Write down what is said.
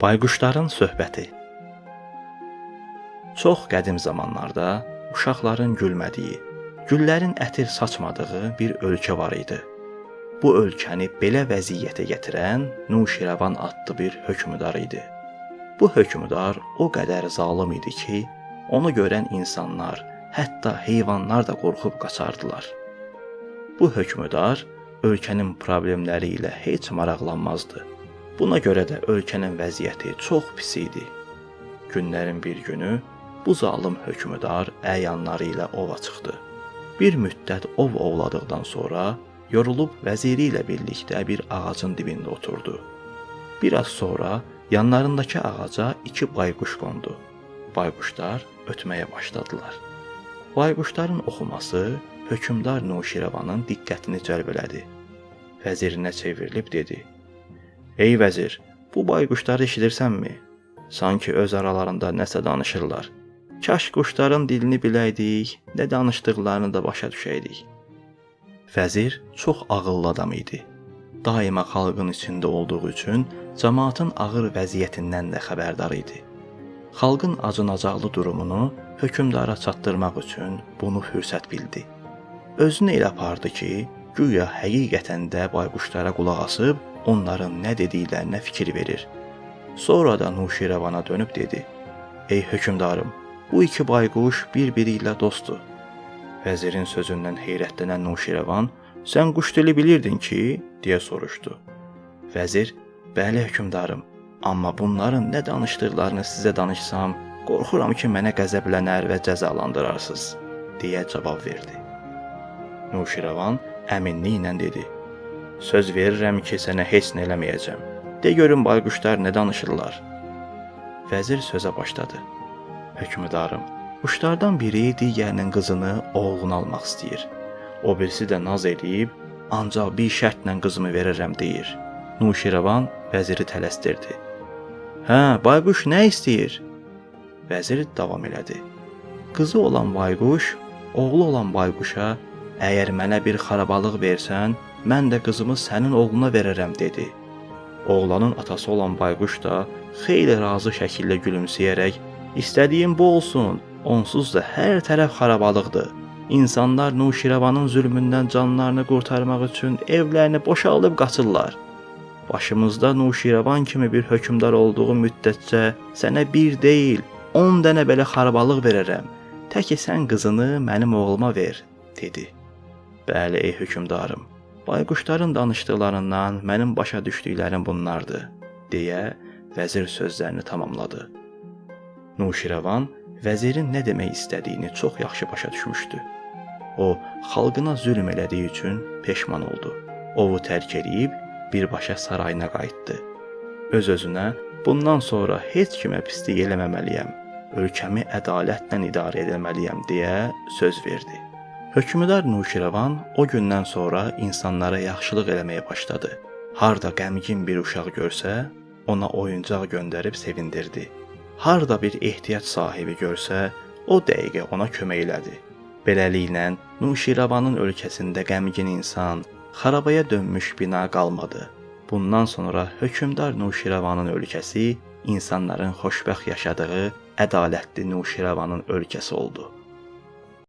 Bayquşların söhbəti. Çox qədim zamanlarda uşaqların gülmədiyi, güllərin ətir saçmadığı bir ölkə var idi. Bu ölkəni belə vəziyyətə gətirən Nuşirəvan adlı bir hökmdar idi. Bu hökmdar o qədər zalım idi ki, onu görən insanlar, hətta heyvanlar da qorxub qaçardılar. Bu hökmdar ölkənin problemləri ilə heç maraqlanmazdı. Buna görə də ölkənin vəziyyəti çox pis idi. Günlərin bir günü bu zalım hökmdar əyanları ilə ova çıxdı. Bir müddət ov ovladıqdan sonra yorulub vəziri ilə birlikdə bir ağacın dibində oturdu. Biraz sonra yanlarındakı ağaca 2 bayquş qondu. Bayquşlar ötməyə başladılar. Bayquşların oxuması hökmdar Nuşirəvanın diqqətini cəlb elədi. Vəzirinə çevrilib dedi: "Ey vəzir, bu bayquşları eşidirsənmi? Sanki öz aralarında nəsə danışırlar. Kaş quşların dilini biləydik, nə danışdıqlarını da başa düşəydik." Vəzir çox ağıllı adam idi. Daima xalqın içində olduğu üçün cəmaatın ağır vəziyyətindən də xəbərdar idi. Xalqın acınacaqlı durumunu hökmdara çatdırmaq üçün bunu fürsət bildi. Özünü elə apardı ki, güya həqiqətən də bayquşlara qulaq asıb onların nə dediklərinə fikir verir. Sonra da Nuşirəvana dönüb dedi: "Ey hökmdarım, bu 2 bayquş bir-biri ilə dostdur." Vəzirin sözündən heyrətlənən Nuşirəvan: "Sən quş dili bilirdin ki?" deyə soruşdu. Vəzir: "Bəli hökmdarım, amma bunların nə danışdıqlarını sizə danışsam, qorxuram ki, mənə qəzəblənər və cəzalandırarsınız," deyə cavab verdi. Nuşirəvan əminliklə dedi: "Söz verirəm ki, sənə heç nə eləməyəcəm. De görüm bayquşlar nə danışırlar." Vəzir sözə başladı: "Hökmdarım, quşlardan biri digərinin qızını oğluna almaq istəyir. O birisi də naz eləyib, ancaq bir şərtlə qızımı verirəm deyir." Nuşirəvan vəziri tələsdirdi: "Hə, bayquş nə istəyir?" Vəzir davam elədi: "Qızı olan bayquş, oğlu olan bayquşa, əgər mənə bir xarabalıq versən, mən də qızımı sənin oğluna verərəm," dedi. Oğlanın atası olan bayquş da xeyli razı şəkildə gülümsəyərək: "İstədiyim bu olsun, onsuz da hər tərəf xarabalıqdır. İnsanlar Nuşirəvanın zülmündən canlarını qurtarmaq üçün evlərini boşaldıb qaçırlar. Başımızda Nuşirəvan kimi bir hökmdar olduğu müddətcə sənə bir deyil, 10 dənə belə xarabalıq verərəm. Təki sən qızını mənim oğluma ver," dedi. "Bəli ey hökmdarım, bayquşların danışdıqlarından mənim başa düşdüklərim bunlardır," deyə vəzir sözlərini tamamladı. Nuşirəvan vəzirin nə demək istədiyini çox yaxşı başa düşmüşdü. O, xalqına zülm elədiyi üçün peşman oldu. Ovu tərk edib birbaşa sarayına qayıtdı. Öz-özünə: "Bundan sonra heç kimə pislik eləməməliyəm, ölkəmi ədalətlə idarə etməliyəm," deyə söz verdi. Hökmdar Nuşirəvan o gündən sonra insanlara yaxşılıq eləməyə başladı. Harda qəmgin bir uşaq görsə, ona oyuncaq göndərib sevindirdi. Harda bir ehtiyac sahibi görsə, o dəqiqə ona kömək elədi. Beləliklə, Nuşirəvanın ölkəsində qəmgin insan, xarabaya dönmüş bina qalmadı. Bundan sonra hökmdar Nuşirəvanın ölkəsi insanların xoşbəxt yaşadığı ədalətli Nuşirəvanın ölkəsi oldu.